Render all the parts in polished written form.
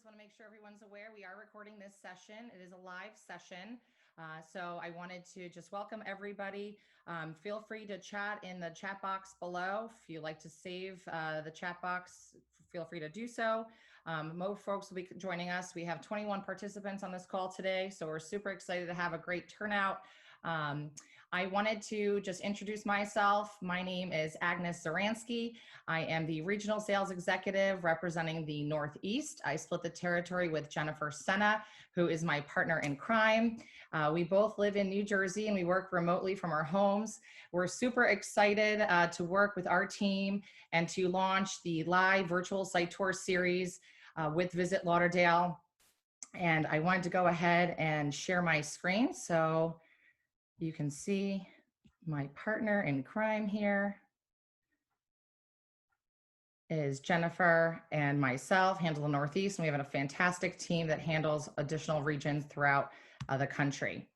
want to make sure everyone's aware we are recording this session. It is a live session. So I wanted to just welcome everybody. Feel free to chat in the chat box below. If you like to save the chat box, feel free to do so. More folks will be joining us. We have 21 participants on this call today, so we're super excited to have a great turnout. I wanted to just introduce myself. My name is Agnes Zaransky. I am the Regional Sales Executive representing the Northeast. I split the territory with Jennifer Senna, who is my partner in crime. We both live in New Jersey and we work remotely from our homes. We're super excited to work with our team and to launch the live virtual site tour series with Visit Lauderdale. And I wanted to go ahead and share my screen so you can see my partner in crime here is Jennifer and myself handle the Northeast, and we have a fantastic team that handles additional regions throughout the country.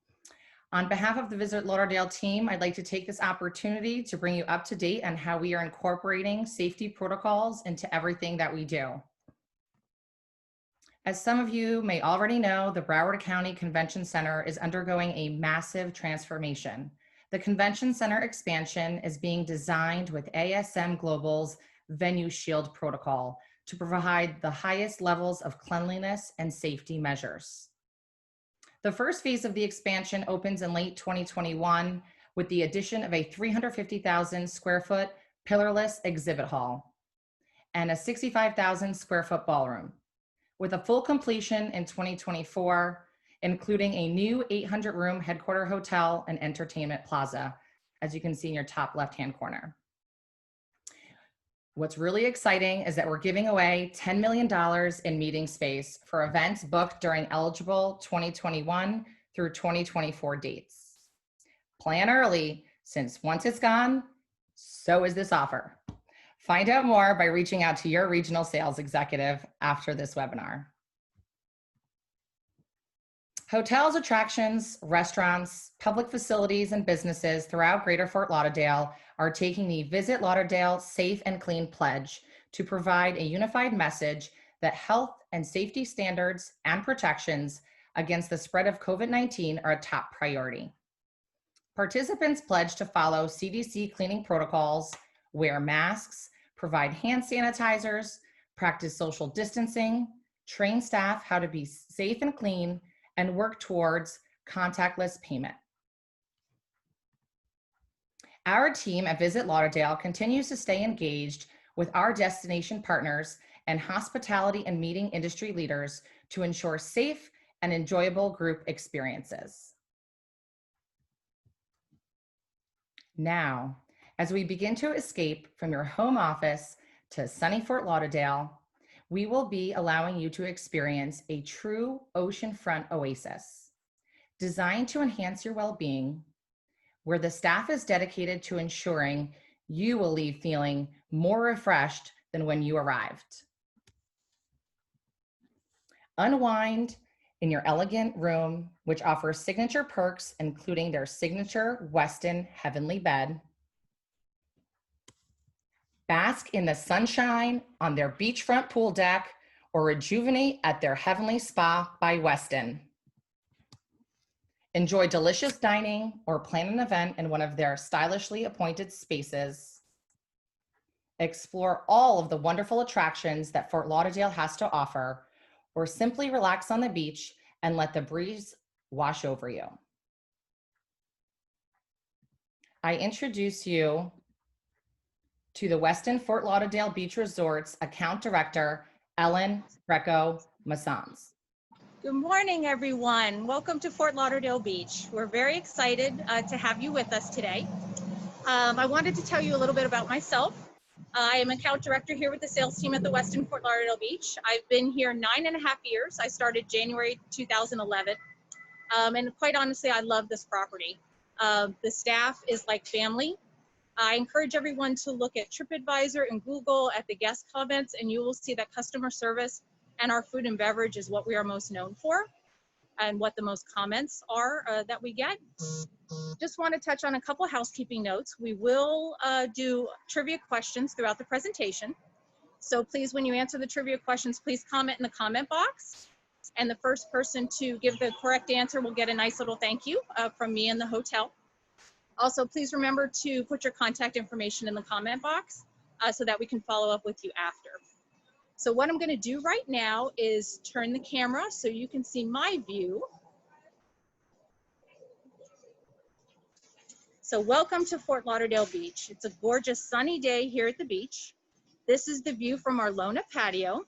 On behalf of the Visit Lauderdale team, I'd like to take this opportunity to bring you up to date on how we are incorporating safety protocols into everything that we do. As some of you may already know, the Broward County Convention Center is undergoing a massive transformation. The Convention Center expansion is being designed with ASM Global's Venue Shield protocol to provide the highest levels of cleanliness and safety measures. The first phase of the expansion opens in late 2021 with the addition of a 350,000 square foot pillarless exhibit hall and a 65,000 square foot ballroom, with a full completion in 2024, including a new 800-room headquarter hotel and entertainment plaza, as you can see in your top left-hand corner. What's really exciting is that we're giving away $10 million in meeting space for events booked during eligible 2021 through 2024 dates. Plan early, since once it's gone, so is this offer. Find out more by reaching out to your regional sales executive after this webinar. Hotels, attractions, restaurants, public facilities, and businesses throughout Greater Fort Lauderdale are taking the Visit Lauderdale Safe and Clean pledge to provide a unified message that health and safety standards and protections against the spread of COVID-19 are a top priority. Participants pledge to follow CDC cleaning protocols, wear masks, provide hand sanitizers, practice social distancing, train staff how to be safe and clean, and work towards contactless payment. Our team at Visit Lauderdale continues to stay engaged with our destination partners and hospitality and meeting industry leaders to ensure safe and enjoyable group experiences. Now, as we begin to escape from your home office to sunny Fort Lauderdale, we will be allowing you to experience a true oceanfront oasis designed to enhance your well-being, where the staff is dedicated to ensuring you will leave feeling more refreshed than when you arrived. Unwind in your elegant room, which offers signature perks, including their signature Westin Heavenly Bed. Bask in the sunshine on their beachfront pool deck, or rejuvenate at their Heavenly Spa by Westin. Enjoy delicious dining or plan an event in one of their stylishly appointed spaces. Explore all of the wonderful attractions that Fort Lauderdale has to offer, or simply relax on the beach and let the breeze wash over you. I introduce you to the Westin Fort Lauderdale Beach Resort's Account Director, Ellen Greco-Massans. Good morning, everyone. Welcome to Fort Lauderdale Beach. We're very excited to have you with us today. I wanted to tell you a little bit about myself. I am Account Director here with the sales team at the Westin Fort Lauderdale Beach. I've been here 9.5 years. I started January 2011. And quite honestly, I love this property. The staff is like family. I encourage everyone to look at TripAdvisor and Google at the guest comments, and you will see that customer service and our food and beverage is what we are most known for and what the most comments are that we get. Just want to touch on a couple housekeeping notes. We will do trivia questions throughout the presentation. So please, when you answer the trivia questions, please comment in the comment box. And the first person to give the correct answer will get a nice little thank you from me and the hotel. Also, please remember to put your contact information in the comment box so that we can follow up with you after. So what I'm going to do right now is turn the camera so you can see my view. So welcome to Fort Lauderdale Beach. It's a gorgeous sunny day here at the beach. This is the view from our Lona patio.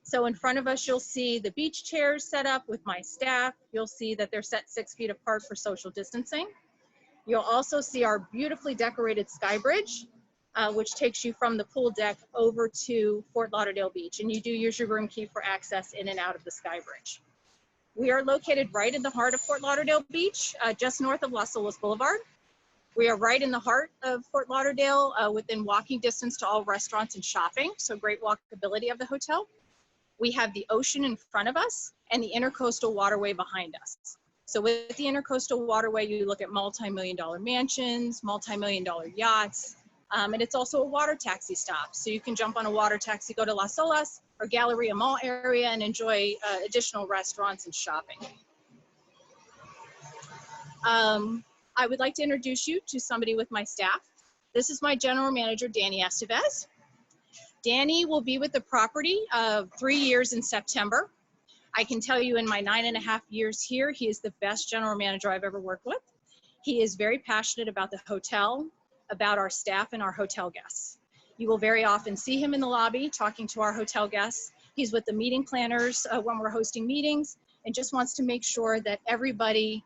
So in front of us, you'll see the beach chairs set up with my staff. You'll see that they're set 6 feet apart for social distancing. You'll also see our beautifully decorated sky bridge, which takes you from the pool deck over to Fort Lauderdale Beach. And you do use your room key for access in and out of the sky bridge. We are located right in the heart of Fort Lauderdale Beach, just north of Los Olas Boulevard. We are right in the heart of Fort Lauderdale, within walking distance to all restaurants and shopping, so great walkability of the hotel. We have the ocean in front of us and the intercoastal waterway behind us. So with the intercoastal waterway, you look at multi-million-dollar mansions, multi-million-dollar yachts, and it's also a water taxi stop. So you can jump on a water taxi, go to Las Olas or Galleria Mall area and enjoy additional restaurants and shopping. I would like to introduce you to somebody with my staff. This is my general manager, Danny Estevez. Danny will be with the property 3 years in September. I can tell you in my 9.5 years here, he is the best general manager I've ever worked with. He is very passionate about the hotel, about our staff and our hotel guests. You will very often see him in the lobby talking to our hotel guests. He's with the meeting planners when we're hosting meetings and just wants to make sure that everybody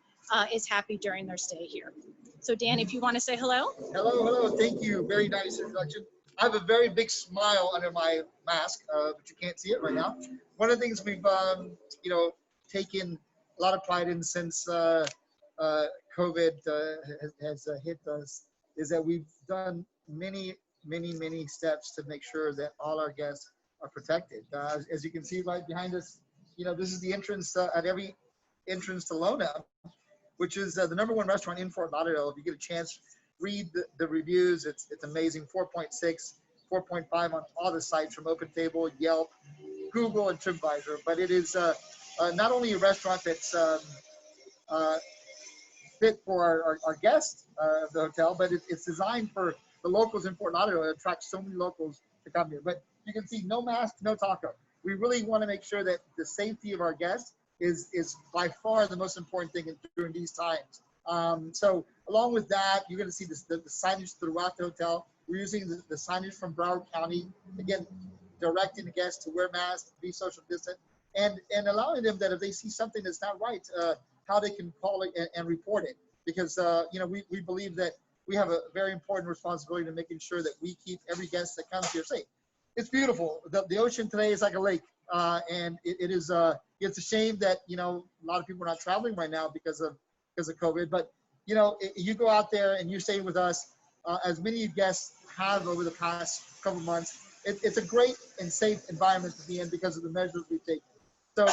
is happy during their stay here. So Dan, if you want to say hello. Hello, hello. Thank you. Very nice introduction. I have a very big smile under my mask, but you can't see it right now. One of the things we've, taken a lot of pride in since COVID has hit us is that we've done many steps to make sure that all our guests are protected. As you can see right behind us, this is the entrance at every entrance to Lona, which is the #1 restaurant in Fort Lauderdale. If you get a chance, read the reviews. It's amazing. 4.6, 4.5 on all the sites from OpenTable, Yelp, Google, and TripAdvisor. But it is not only a restaurant that's fit for our guests of the hotel, but it's designed for the locals in Fort Lauderdale. It attracts so many locals to come here. But you can see no mask, no taco. We really want to make sure that the safety of our guests is by far the most important thing during these times. So along with that, you're going to see the signage throughout the hotel. We're using the signage from Broward County, again, directing the guests to wear masks, be social distant, and allowing them that if they see something that's not right, how they can call it and report it. Because, we believe that we have a very important responsibility to making sure that we keep every guest that comes here safe. It's beautiful. The ocean today is like a lake, and it is, it's a shame that, a lot of people are not traveling right now because of COVID, but you go out there and you stay with us, as many guests have over the past couple months. It's a great and safe environment to be in because of the measures we take. So,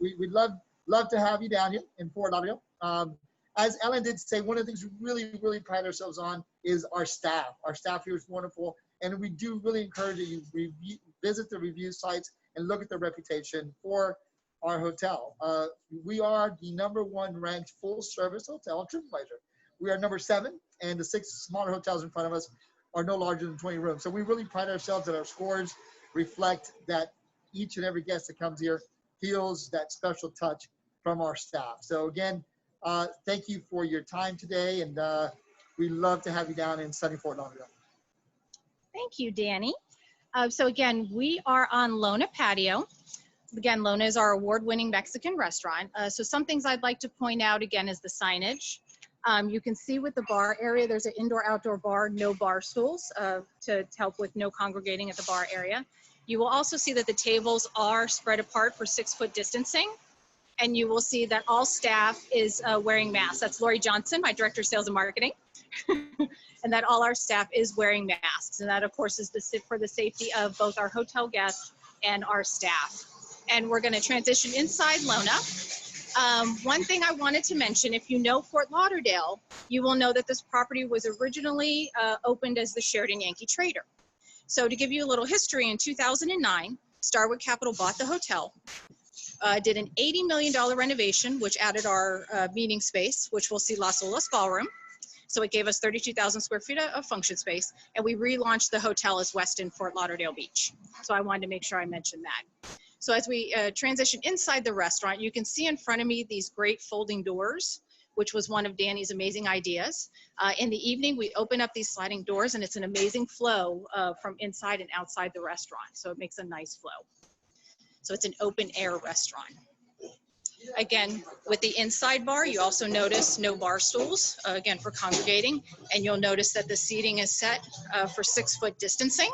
we'd love to have you down here in Fort Lauderdale. As Ellen did say, one of the things we really pride ourselves on is our staff. Our staff here is wonderful, and we do really encourage you to visit the review sites and look at the reputation for our hotel. We are the #1 ranked full-service hotel on TripAdvisor. We are #7, and the 6 smaller hotels in front of us are no larger than 20 rooms. So we really pride ourselves that our scores reflect that each and every guest that comes here feels that special touch from our staff. So again, thank you for your time today, and we love to have you down in sunny Fort Lauderdale. Thank you, Danny. So again, we are on Lona Patio. Again, Lona is our award-winning Mexican restaurant. So some things I'd like to point out again is the signage. You can see with the bar area, there's an indoor-outdoor bar, no bar stools to help with no congregating at the bar area. You will also see that the tables are spread apart for 6-foot distancing. And you will see that all staff is wearing masks. That's Lori Johnson, my Director of Sales and Marketing. And that all our staff is wearing masks. And that, of course, is for the safety of both our hotel guests and our staff. And we're going to transition inside Lona. One thing I wanted to mention, if you know Fort Lauderdale, you will know that this property was originally opened as the Sheraton Yankee Trader. So to give you a little history, in 2009, Starwood Capital bought the hotel, did an $80 million renovation, which added our meeting space, which we'll see Las Olas Ballroom. So it gave us 32,000 square feet of function space, and we relaunched the hotel as Westin Fort Lauderdale Beach. So I wanted to make sure I mentioned that. So as we transition inside the restaurant, you can see in front of me these great folding doors, which was one of Danny's amazing ideas. In the evening, we open up these sliding doors, and it's an amazing flow from inside and outside the restaurant. So it makes a nice flow. So it's an open air restaurant. Again, with the inside bar, you also notice no bar stools, again, for congregating. And you'll notice that the seating is set for 6-foot distancing.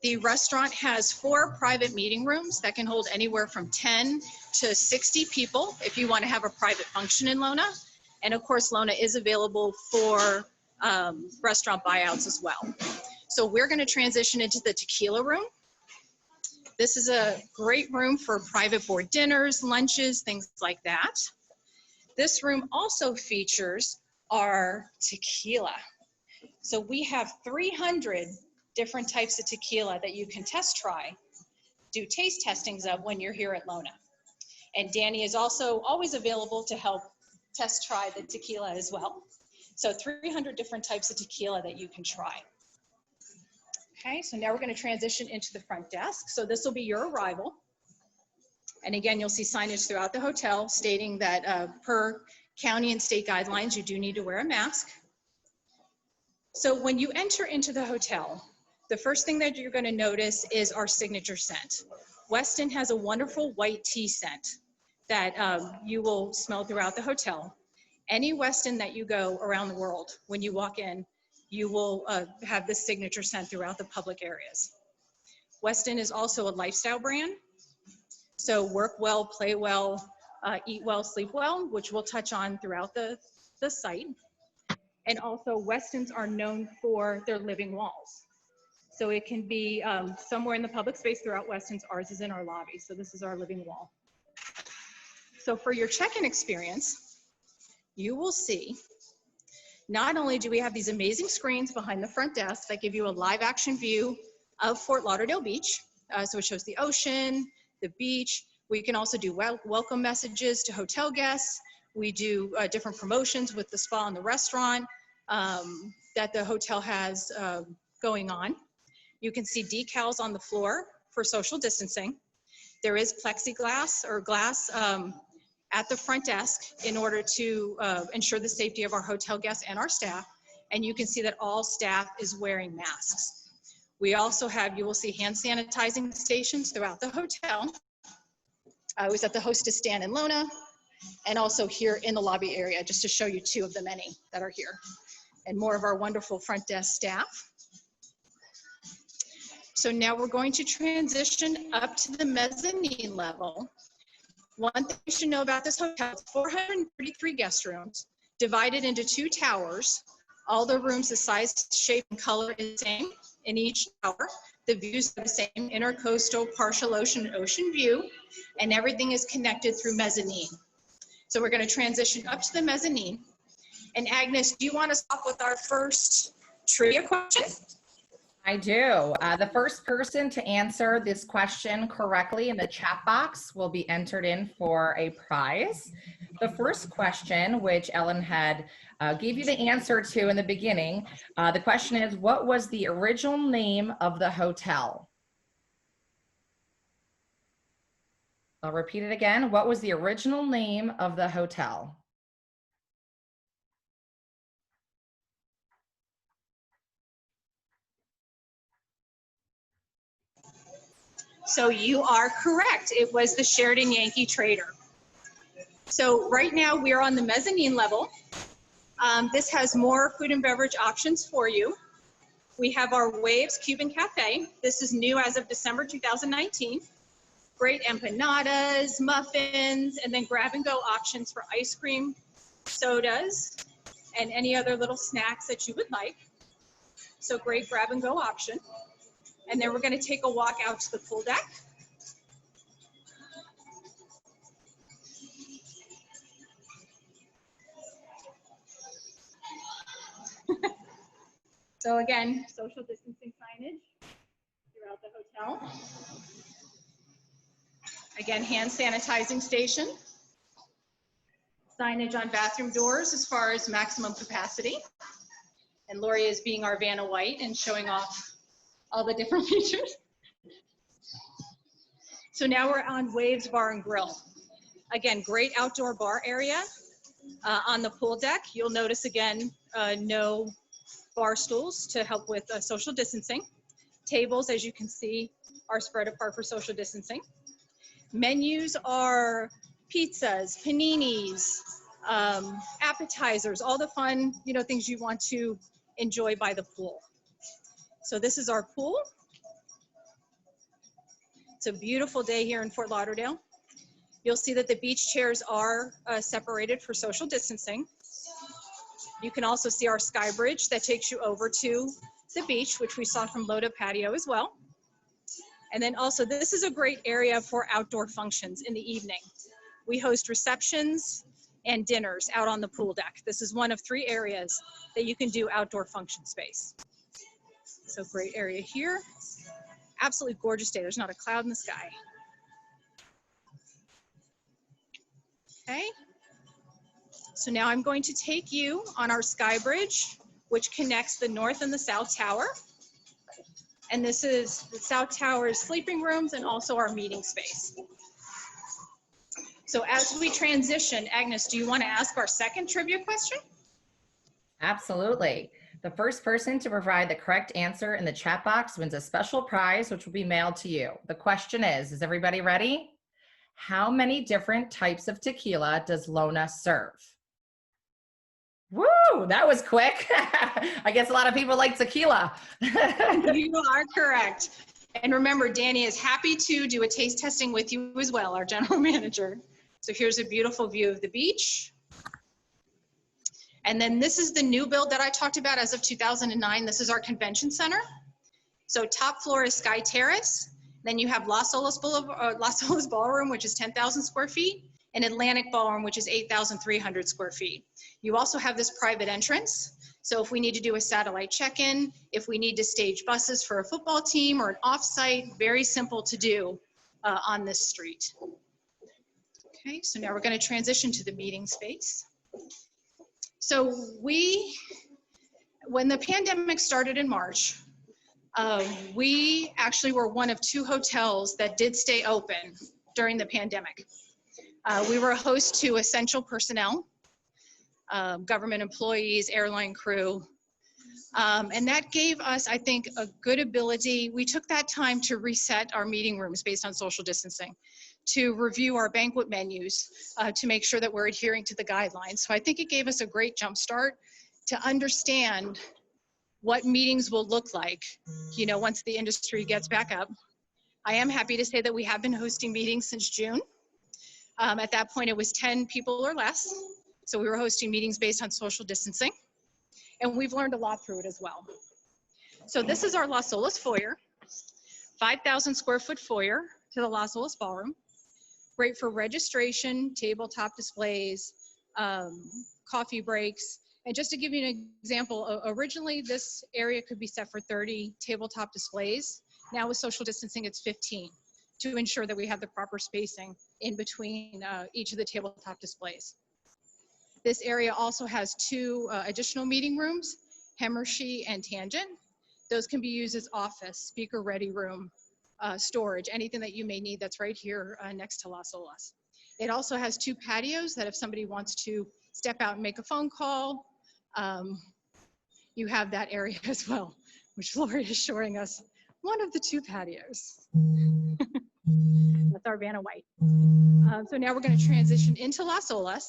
The restaurant has 4 private meeting rooms that can hold anywhere from 10 to 60 people if you want to have a private function in Lona. And of course, Lona is available for restaurant buyouts as well. So we're going to transition into the Tequila room. This is a great room for private board dinners, lunches, things like that. This room also features our tequila. So we have 300 different types of tequila that you can test try, do taste testings of when you're here at Lona. And Danny is also always available to help test try the tequila as well. So 300 different types of tequila that you can try. Okay, so now we're going to transition into the front desk. So this will be your arrival. And again, you'll see signage throughout the hotel stating that per county and state guidelines, you do need to wear a mask. So when you enter into the hotel, the first thing that you're going to notice is our signature scent. Westin has a wonderful white tea scent that you will smell throughout the hotel. Any Westin that you go around the world, when you walk in, you will have this signature scent throughout the public areas. Westin is also a lifestyle brand. So work well, play well, eat well, sleep well, which we'll touch on throughout the site. And also Westins are known for their living walls. So it can be somewhere in the public space throughout Westin's. Ours is in our lobby. So this is our living wall. So for your check-in experience, you will see not only do we have these amazing screens behind the front desk that give you a live action view of Fort Lauderdale Beach. So it shows the ocean, the beach. We can also do welcome messages to hotel guests. We do different promotions with the spa and the restaurant that the hotel has going on. You can see decals on the floor for social distancing. There is plexiglass or glass at the front desk in order to ensure the safety of our hotel guests and our staff. And you can see that all staff is wearing masks. We also have, you will see hand sanitizing stations throughout the hotel. I was at the hostess stand in Lona and also here in the lobby area, just to show you 2 of the many that are here. And more of our wonderful front desk staff. So now we're going to transition up to the mezzanine level. One thing you should know about this hotel, it's 433 guest rooms, divided into 2 towers. All the rooms, the size, shape, and color is the same in each tower. The views are the same, intercoastal, partial ocean, and ocean view, and everything is connected through mezzanine. So we're going to transition up to the mezzanine. And Agnes, do you want to start with our first trivia question? I do. The first person to answer this question correctly in the chat box will be entered in for a prize. The first question, which Ellen had gave you the answer to in the beginning, the question is, what was the original name of the hotel? I'll repeat it again. What was the original name of the hotel? So you are correct. It was the Sheraton Yankee Trader. So right now we're on the mezzanine level. This has more food and beverage options for you. We have our Waves Cuban Cafe. This is new as of December 2019. Great empanadas, muffins, and then grab and go options for ice cream, sodas, and any other little snacks that you would like. So great grab and go option. And then we're going to take a walk out to the pool deck. So again, social distancing signage throughout the hotel. Again, hand sanitizing station. Signage on bathroom doors as far as maximum capacity. And Lori is being our Vanna White and showing off all the different features. So now we're on Waves Bar and Grill. Again, great outdoor bar area on the pool deck. You'll notice again, no bar stools to help with social distancing. Tables, as you can see, are spread apart for social distancing. Menus are pizzas, paninis, appetizers, all the fun, things you want to enjoy by the pool. So this is our pool. It's a beautiful day here in Fort Lauderdale. You'll see that the beach chairs are separated for social distancing. You can also see our sky bridge that takes you over to the beach, which we saw from Loda Patio as well. And then also, this is a great area for outdoor functions in the evening. We host receptions and dinners out on the pool deck. This is one of 3 areas that you can do outdoor function space. So great area here. Absolutely gorgeous day. There's not a cloud in the sky. Okay. So now I'm going to take you on our sky bridge, which connects the north and the south tower. And this is the south tower's sleeping rooms and also our meeting space. So as we transition, Agnes, do you want to ask our second trivia question? Absolutely. The first person to provide the correct answer in the chat box wins a special prize, which will be mailed to you. The question is everybody ready? How many different types of tequila does Lona serve? Woo, that was quick. I guess a lot of people like tequila. You are correct. And remember, Danny is happy to do a taste testing with you as well, our general manager. So here's a beautiful view of the beach. And then this is the new build that I talked about as of 2009. This is our convention center. So top floor is Sky Terrace. Then you have Las Olas Ballroom, which is 10,000 square feet, and Atlantic Ballroom, which is 8,300 square feet. You also have this private entrance. So if we need to do a satellite check-in, if we need to stage buses for a football team or an offsite, very simple to do on this street. Okay, so now we're going to transition to the meeting space. So when the pandemic started in March, we actually were one of 2 hotels that did stay open during the pandemic. We were a host to essential personnel, government employees, airline crew, and that gave us, I think, a good ability. We took that time to reset our meeting rooms based on social distancing, to review our banquet menus, to make sure that we're adhering to the guidelines. So I think it gave us a great jump start to understand what meetings will look like, once the industry gets back up. I am happy to say that we have been hosting meetings since June. At that point, it was 10 people or less. So we were hosting meetings based on social distancing. And we've learned a lot through it as well. So this is our Las Olas foyer, 5,000 square foot foyer to the Las Olas Ballroom. Great for registration, tabletop displays, coffee breaks. And just to give you an example, originally this area could be set for 30 tabletop displays. Now with social distancing, it's 15 to ensure that we have the proper spacing in between each of the tabletop displays. This area also has 2 additional meeting rooms, Hemmershey and Tangent. Those can be used as office, speaker ready room, storage, anything that you may need that's right here next to Las Olas. It also has 2 patios that if somebody wants to step out and make a phone call, you have that area as well, which Lori is showing us one of the 2 patios. That's our Vanna White. So now we're going to transition into Las Olas.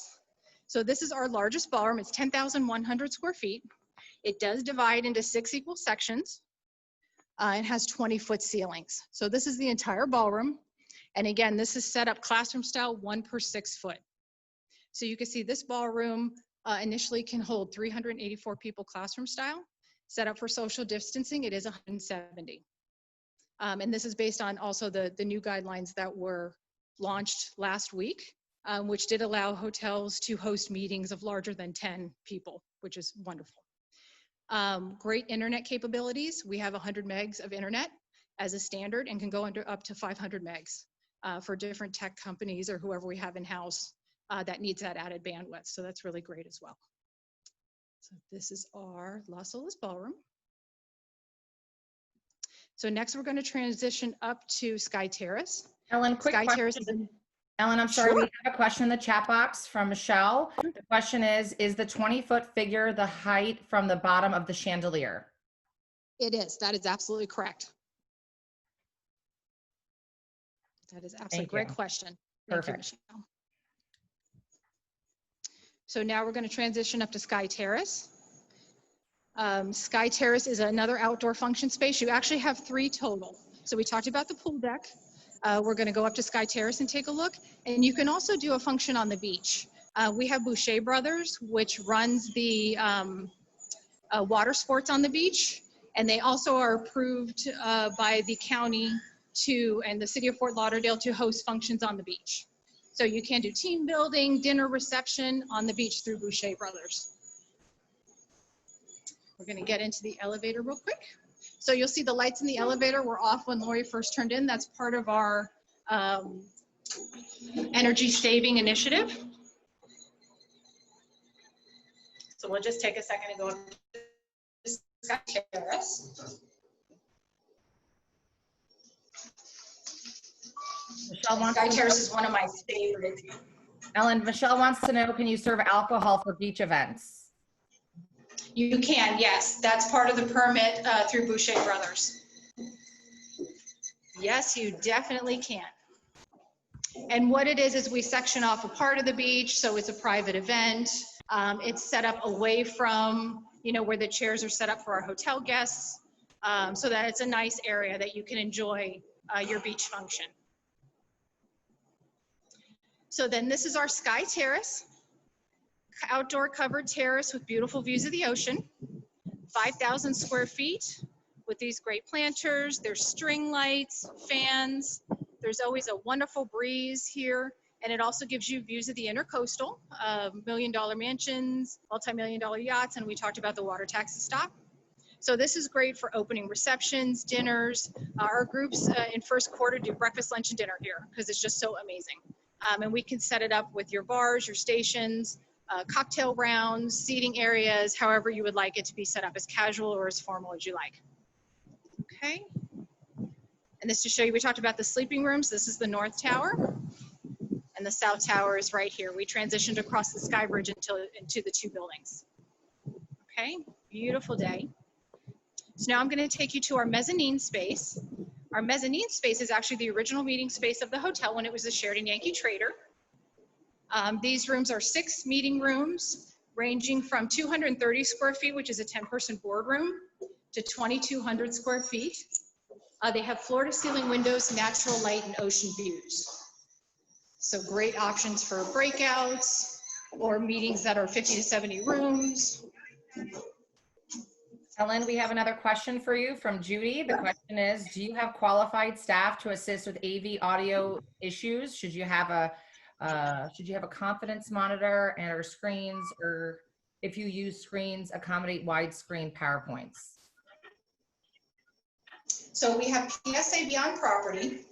So this is our largest ballroom. It's 10,100 square feet. It does divide into 6 equal sections. It has 20-foot ceilings. So this is the entire ballroom. And again, this is set up classroom style, 1 per 6 foot. So you can see this ballroom initially can hold 384 people classroom style. Set up for social distancing, it is 170. And this is based on also the new guidelines that were launched last week, which did allow hotels to host meetings of larger than 10 people, which is wonderful. Great internet capabilities. We have 100 megs of internet as a standard and can go up to 500 megs for different tech companies or whoever we have in-house that needs that added bandwidth. So that's really great as well. So this is our Las Olas Ballroom. So next we're going to transition up to Sky Terrace. Ellen, quick Sky question. Terrace is Ellen, I'm sorry, Sure. we have a question in the chat box from Michelle. The question is the 20-foot figure the height from the bottom of the chandelier? It is. That is absolutely correct. That is absolutely Thank great you. question. Thank you, Perfect. Michelle. So now we're going to transition up to Sky Terrace. Sky Terrace is another outdoor function space. You actually have 3 total. So we talked about the pool deck. We're going to go up to Sky Terrace and take a look. And you can also do a function on the beach. We have Boucher Brothers, which runs the water sports on the beach. And they also are approved by the county and the city of Fort Lauderdale to host functions on the beach. So you can do team building, dinner reception on the beach through Boucher Brothers. We're going to get into the elevator real quick. So you'll see the lights in the elevator were off when Lori first turned in. That's part of our energy saving initiative. So we'll just take a second to go up to Sky Terrace. Michelle wants Sky to Terrace is one of my favorites. Ellen, Michelle wants to know, can you serve alcohol for beach events? You can, yes. That's part of the permit through Boucher Brothers. Yes, you definitely can. And what it is we section off a part of the beach, so it's a private event. It's set up away from, where the chairs are set up for our hotel guests, so that it's a nice area that you can enjoy your beach function. So then this is our Sky Terrace. Outdoor covered terrace with beautiful views of the ocean, 5,000 square feet with these great planters. There's string lights, fans. There's always a wonderful breeze here. And it also gives you views of the intercoastal, million-dollar mansions, multi-million-dollar yachts, and we talked about the water taxi stop. So this is great for opening receptions, dinners. Our groups in first quarter do breakfast, lunch, and dinner here because it's just so amazing. And we can set it up with your bars, your stations, cocktail rounds, seating areas, however you would like it to be set up, as casual or as formal as you like. Okay. And this to show you, we talked about the sleeping rooms. This is the North Tower. And the South Tower is right here. We transitioned across the Sky Bridge into the 2 buildings. Okay, beautiful day. So now I'm going to take you to our mezzanine space. Our mezzanine space is actually the original meeting space of the hotel when it was the Sheraton Yankee Trader. These rooms are 6 meeting rooms ranging from 230 square feet, which is a 10-person boardroom, to 2,200 square feet. They have floor-to-ceiling windows, natural light, and ocean views. So great options for breakouts or meetings that are 50 to 70 rooms. Ellen, we have another question for you from Judy. The question is, do you have qualified staff to assist with AV audio issues? Should you have a confidence monitor and or screens, or if you use screens, accommodate widescreen PowerPoints? So we have PSAB on property.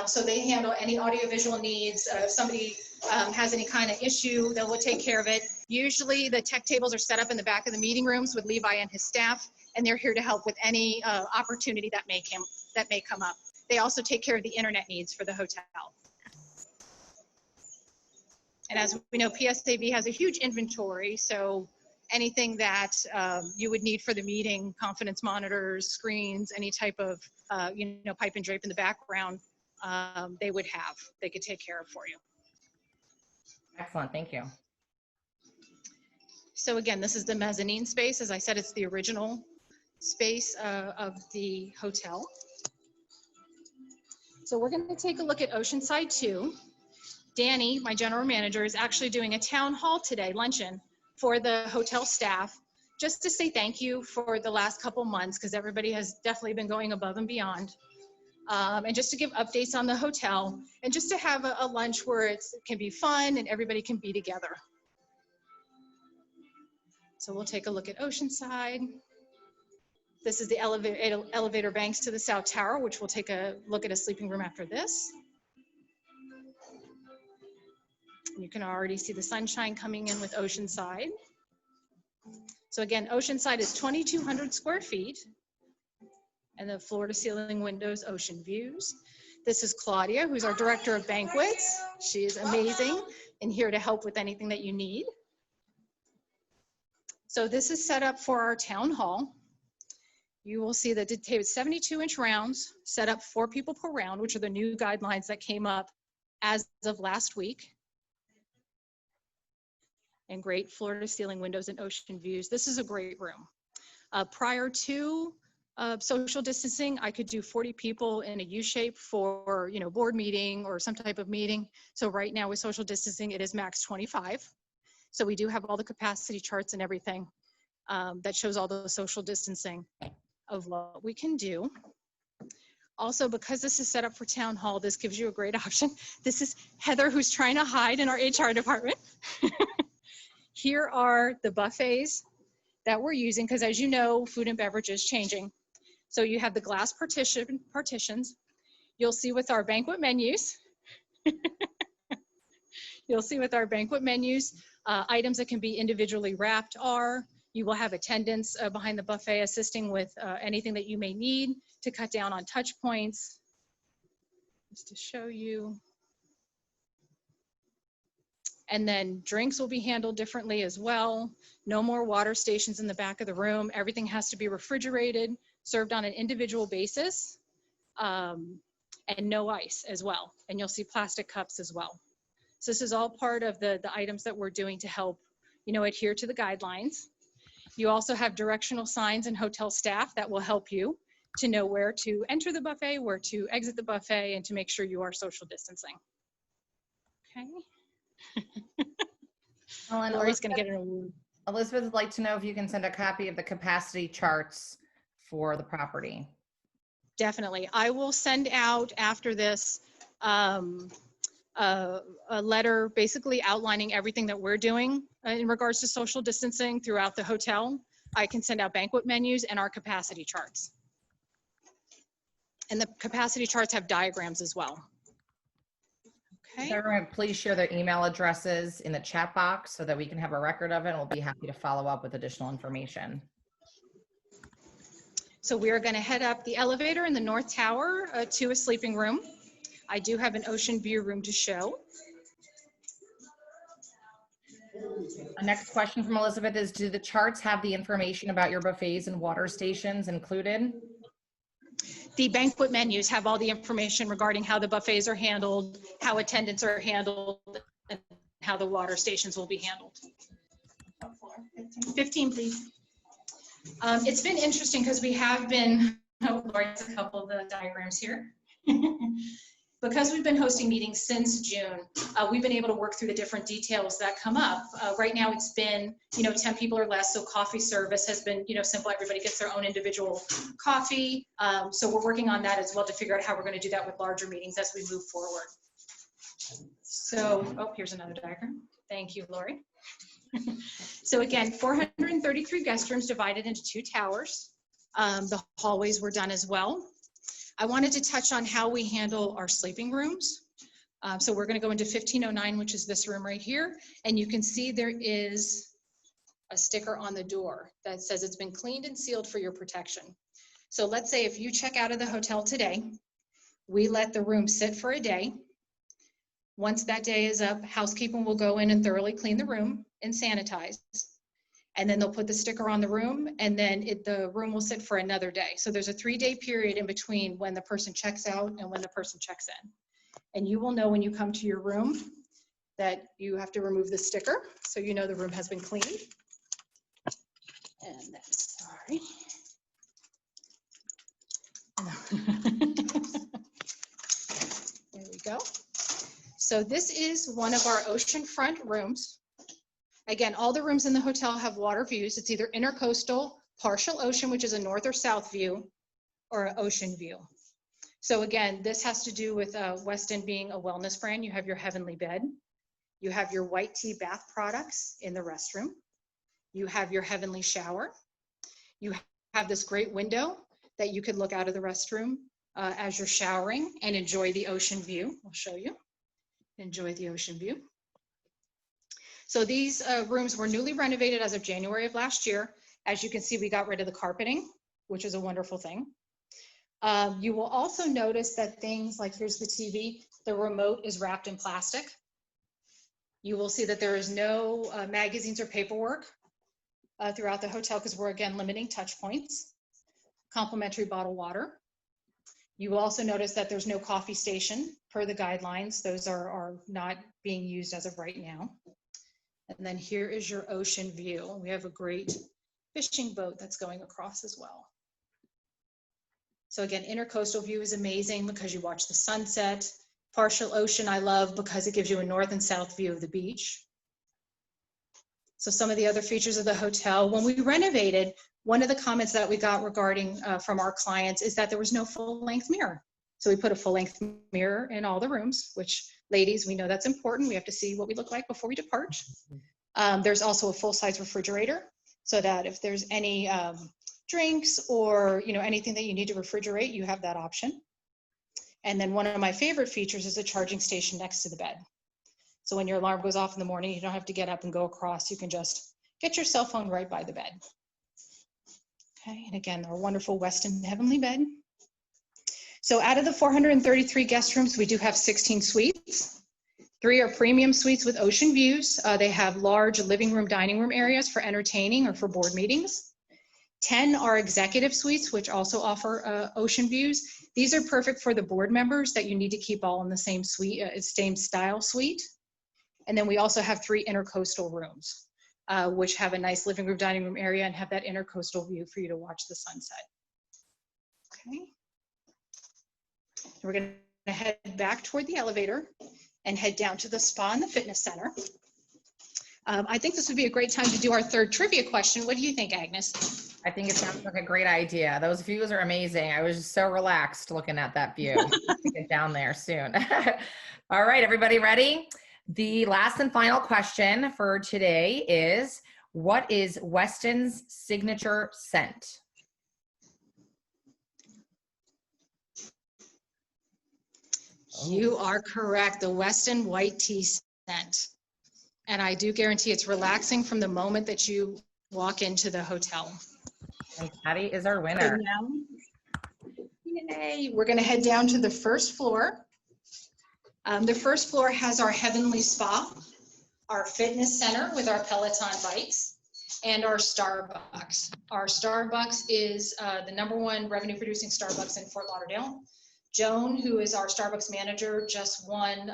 So they handle any audiovisual needs. If somebody has any kind of issue, they will take care of it. Usually the tech tables are set up in the back of the meeting rooms with Levi and his staff, and they're here to help with any opportunity that may come up. They also take care of the internet needs for the hotel. And as we know, PSAB has a huge inventory, so anything that you would need for the meeting, confidence monitors, screens, any type of pipe and drape in the background, they could take care of for you. Excellent, thank you. So again, this is the mezzanine space. As I said, it's the original space of the hotel. So we're going to take a look at Oceanside 2. Danny, my general manager, is actually doing a town hall today, luncheon, for the hotel staff, just to say thank you for the last couple months, because everybody has definitely been going above and beyond. And just to give updates on the hotel, and just to have a lunch where it can be fun and everybody can be together. So we'll take a look at Oceanside. This is the elevator banks to the South Tower, which we'll take a look at a sleeping room after this. You can already see the sunshine coming in with Oceanside. So again, Oceanside is 2,200 square feet, and the floor to ceiling windows, ocean views. This is Claudia, who's our director of banquets. She is amazing and here to help with anything that you need. So this is set up for our town hall. You will see that it's 72-inch rounds, set up 4 people per round, which are the new guidelines that came up as of last week. And great floor to ceiling windows and ocean views. This is a great room. Prior to social distancing, I could do 40 people in a U-shape for, you know, board meeting or some type of meeting. So right now with social distancing, it is max 25. So we do have all the capacity charts and everything that shows all the social distancing of what we can do. Also, because this is set up for town hall, this gives you a great option. This is Heather, who's trying to hide in our HR department. Here are the buffets that we're using, because as you know, food and beverage is changing. So you have the glass partitions. You'll see with our banquet menus, items that can be individually wrapped are. You will have attendants behind the buffet assisting with anything that you may need to cut down on touch points. Just to show you. And then drinks will be handled differently as well. No more water stations in the back of the room. Everything has to be refrigerated, served on an individual basis, and no ice as well. And you'll see plastic cups as well. So this is all part of the items that we're doing to help, you know, adhere to the guidelines. You also have directional signs and hotel staff that will help you to know where to enter the buffet, where to exit the buffet, and to make sure you are social distancing. Okay. Well, Lori's going to get an award. Elizabeth would like to know if you can send a copy of the capacity charts for the property. Definitely. I will send out after this a letter basically outlining everything that we're doing in regards to social distancing throughout the hotel. I can send out banquet menus and our capacity charts. And the capacity charts have diagrams as well. Okay. Everyone, please share their email addresses in the chat box so that we can have a record of it, and we'll be happy to follow up with additional information. So we are going to head up the elevator in the North Tower to a sleeping room. I do have an ocean view room to show. The next question from Elizabeth is, do the charts have the information about your buffets and water stations included? The banquet menus have all the information regarding how the buffets are handled, how attendants are handled, and how the water stations will be handled. 15, please. It's been interesting because we have been, Lori has a couple of the diagrams here. Because we've been hosting meetings since June, we've been able to work through the different details that come up. Right now it's been, 10 people or less, so coffee service has been, simple. Everybody gets their own individual coffee. So we're working on that as well to figure out how we're going to do that with larger meetings as we move forward. So, here's another diagram. Thank you, Lori. So again, 433 guest rooms divided into 2 towers. The hallways were done as well. I wanted to touch on how we handle our sleeping rooms. So we're going to go into 1509, which is this room right here. And you can see there is a sticker on the door that says it's been cleaned and sealed for your protection. So let's say if you check out of the hotel today, we let the room sit for a day. Once that day is up, housekeeping will go in and thoroughly clean the room and sanitize. And then they'll put the sticker on the room, and then the room will sit for another day. So there's a 3-day period in between when the person checks out and when the person checks in. And you will know when you come to your room that you have to remove the sticker, so you know the room has been cleaned. And that's, sorry. There we go. So this is one of our oceanfront rooms. Again, all the rooms in the hotel have water views. It's either intercoastal, partial ocean, which is a north or south view, or an ocean view. So again, this has to do with Westin being a wellness brand. You have your heavenly bed. You have your white tea bath products in the restroom. You have your heavenly shower. You have this great window that you could look out of the restroom as you're showering and enjoy the ocean view. I'll show you. Enjoy the ocean view. So these rooms were newly renovated as of January of last year. As you can see, we got rid of the carpeting, which is a wonderful thing. You will also notice that things like, here's the TV, the remote is wrapped in plastic. You will see that there is no magazines or paperwork throughout the hotel because we're, again, limiting touch points. Complimentary bottled water. You will also notice that there's no coffee station per the guidelines. Those are not being used as of right now. And then here is your ocean view. We have a great fishing boat that's going across as well. So again, intercoastal view is amazing because you watch the sunset. Partial ocean I love because it gives you a north and south view of the beach. So some of the other features of the hotel, when we renovated, one of the comments that we got regarding from our clients is that there was no full-length mirror. So we put a full-length mirror in all the rooms, which, ladies, we know that's important. We have to see what we look like before we depart. There's also a full-size refrigerator so that if there's any drinks or anything that you need to refrigerate, you have that option. And then one of my favorite features is a charging station next to the bed. So when your alarm goes off in the morning, you don't have to get up and go across. You can just get your cell phone right by the bed. Okay, and again, our wonderful Westin heavenly bed. So out of the 433 guest rooms, we do have 16 suites. 3 are premium suites with ocean views. They have large living room, dining room areas for entertaining or for board meetings. 10 are executive suites, which also offer ocean views. These are perfect for the board members that you need to keep all in the same suite, same style suite. And then we also have 3 intercoastal rooms, which have a nice living room, dining room area and have that intercoastal view for you to watch the sunset. Okay. We're going to head back toward the elevator and head down to the spa and the fitness center. I think this would be a great time to do our third trivia question. What do you think, Agnes? I think it sounds like a great idea. Those views are amazing. I was just so relaxed looking at that view. Get down there soon. All right, everybody ready? The last and final question for today is, what is Westin's signature scent? You are correct, the Westin white tea scent. And I do guarantee it's relaxing from the moment that you walk into the hotel. And Patty is our winner. Yay, we're gonna head down to the first floor. The first floor has our heavenly spa, our fitness center with our Peloton bikes, and our Starbucks. Our Starbucks is the #1 revenue producing Starbucks in Fort Lauderdale. Joan, who is our Starbucks manager, just won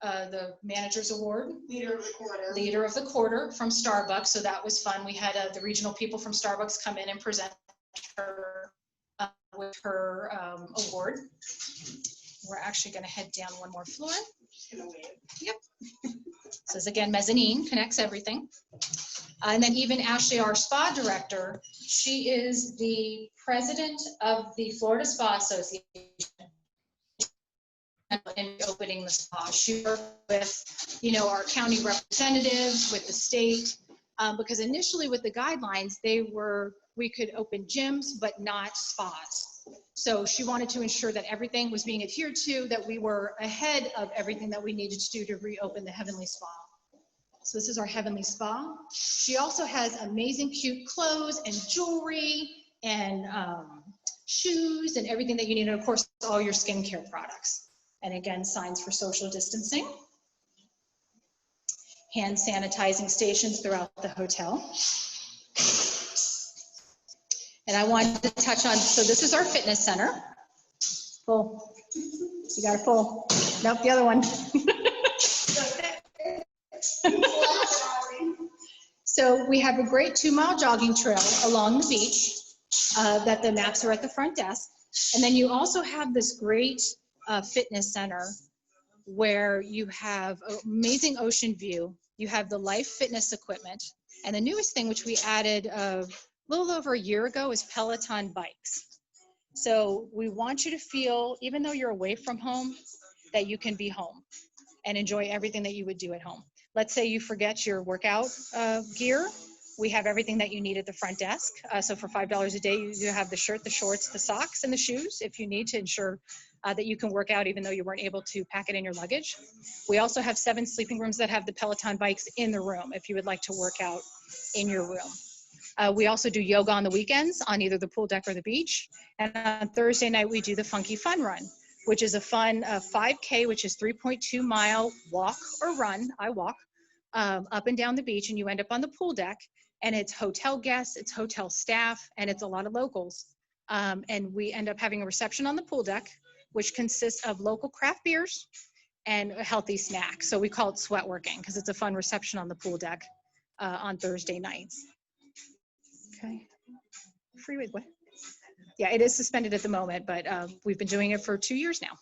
the manager's award. Leader of the quarter from Starbucks. So that was fun. We had the regional people from Starbucks come in and present her with her award. We're actually going to head down one more floor. Yep. This is again mezzanine, connects everything. And then even Ashley, our spa director, she is the president of the Florida Spa Association. And opening the spa. She worked with, our county representatives, with the state, because initially with the guidelines, we could open gyms, but not spas. So she wanted to ensure that everything was being adhered to, that we were ahead of everything that we needed to do to reopen the Heavenly Spa. So this is our Heavenly Spa. She also has amazing cute clothes and jewelry and shoes and everything that you need, and of course, all your skincare products. And again, signs for social distancing. Hand sanitizing stations throughout the hotel. And I wanted to touch on, so this is our fitness center. Pull. You got to pull. Nope, the other one. So we have a great 2-mile jogging trail along the beach that the maps are at the front desk. And then you also have this great fitness center where you have amazing ocean view. You have the Life Fitness equipment. And the newest thing, which we added a little over a year ago, is Peloton bikes. So we want you to feel, even though you're away from home, that you can be home and enjoy everything that you would do at home. Let's say you forget your workout gear. We have everything that you need at the front desk. So for $5 a day, you have the shirt, the shorts, the socks, and the shoes if you need to ensure that you can work out even though you weren't able to pack it in your luggage. We also have 7 sleeping rooms that have the Peloton bikes in the room if you would like to work out in your room. We also do yoga on the weekends on either the pool deck or the beach. And on Thursday night, we do the Funky Fun Run, which is a fun 5K, which is 3.2-mile walk or run. I walk up and down the beach, and you end up on the pool deck. And it's hotel guests, it's hotel staff, and it's a lot of locals. And we end up having a reception on the pool deck, which consists of local craft beers and a healthy snack. So we call it sweat working because it's a fun reception on the pool deck on Thursday nights. Okay. Free weight, what? Yeah, it is suspended at the moment, but we've been doing it for 2 years now.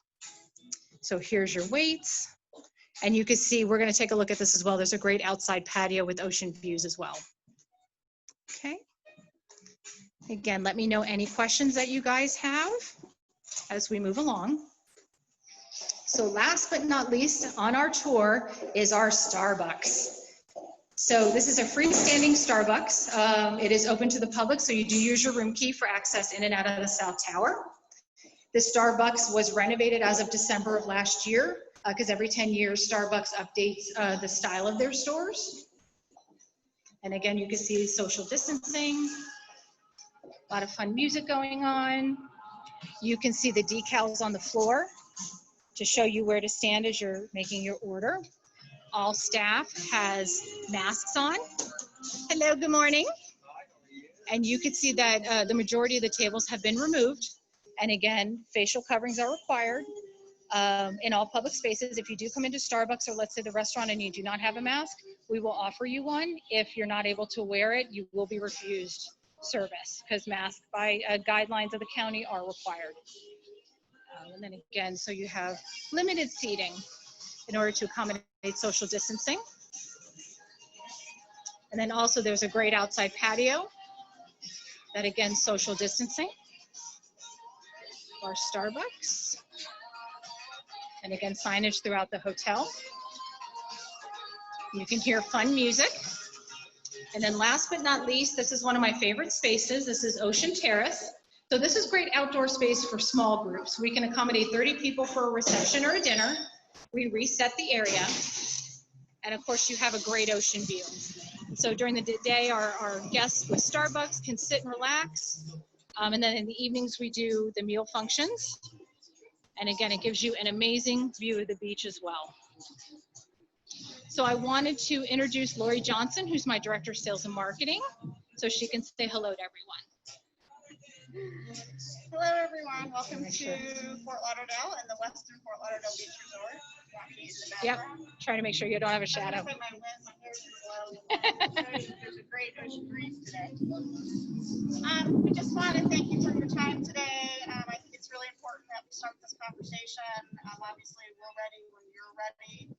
So here's your weights. And you can see, we're gonna take a look at this as well. There's a great outside patio with ocean views as well. Okay. Again, let me know any questions that you guys have as we move along. So last but not least on our tour is our Starbucks. So this is a freestanding Starbucks. It is open to the public, so you do use your room key for access in and out of the South Tower. The Starbucks was renovated as of December of last year, because every 10 years, Starbucks updates the style of their stores. And again, you can see social distancing, a lot of fun music going on. You can see the decals on the floor to show you where to stand as you're making your order. All staff has masks on. Hello, good morning. And you can see that the majority of the tables have been removed. And again, facial coverings are required in all public spaces. If you do come into Starbucks or let's say the restaurant and you do not have a mask, we will offer you one. If you're not able to wear it, you will be refused service because masks by guidelines of the county are required. And then again, so you have limited seating in order to accommodate social distancing. And then also there's a great outside patio that again, social distancing. Our Starbucks. And again, signage throughout the hotel. You can hear fun music. And then last but not least, this is one of my favorite spaces. This is Ocean Terrace. So this is great outdoor space for small groups. We can accommodate 30 people for a reception or a dinner. We reset the area. And of course, you have a great ocean view. So during the day, our guests with Starbucks can sit and relax. And then in the evenings, we do the meal functions. And again, it gives you an amazing view of the beach as well. So I wanted to introduce Lori Johnson, who's my Director of Sales and Marketing, so she can say hello to everyone. Hello, everyone. Welcome to Fort Lauderdale and the Westin Fort Lauderdale Beach Resort. Yep, trying to make sure you don't have a shadow. My hair is low. There's a great ocean breeze today. We just want to thank you for your time today. I think it's really important that we start this conversation. Obviously, we're ready when you're ready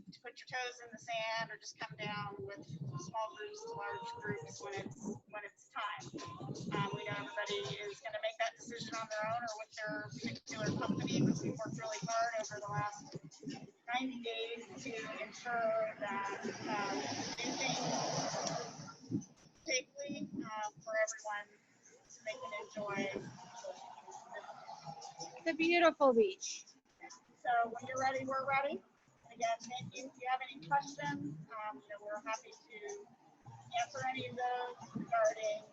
to put your toes in the sand or just come down with small groups to large groups when it's time. We know everybody is going to make that decision on their own or with their particular company, but we've worked really hard over the last 90 days to ensure that we do things safely for everyone so they can enjoy The beautiful beach. So when you're ready, we're ready. Again, if you have any questions, we're happy to answer any of those regarding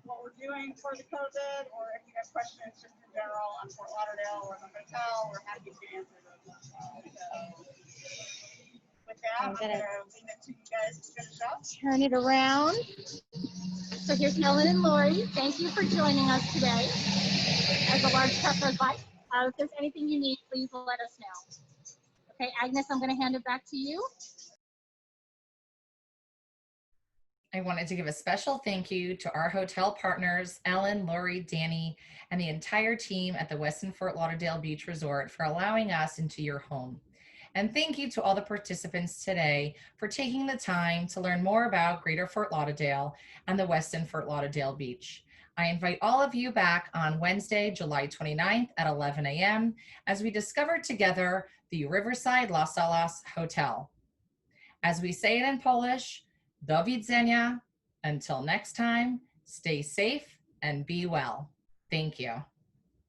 what we're doing for the COVID, or if you have questions just in general on Fort Lauderdale or the hotel, we're happy to answer those as well. So with that, I'm going to leave it to you guys to finish up. Turn it around. So here's Ellen and Lori. Thank you for joining us today as a large truckers bike. If there's anything you need, please let us know. Okay, Agnes, I'm going to hand it back to you. I wanted to give a special thank you to our hotel partners, Ellen, Lori, Danny, and the entire team at the Westin Fort Lauderdale Beach Resort for allowing us into your home. And thank you to all the participants today for taking the time to learn more about Greater Fort Lauderdale and the Westin Fort Lauderdale Beach. I invite all of you back on Wednesday, July 29th at 11 a.m. as we discover together the Riverside Las Olas Hotel. As we say it in Polish, do widzenia. Until next time, stay safe and be well. Thank you.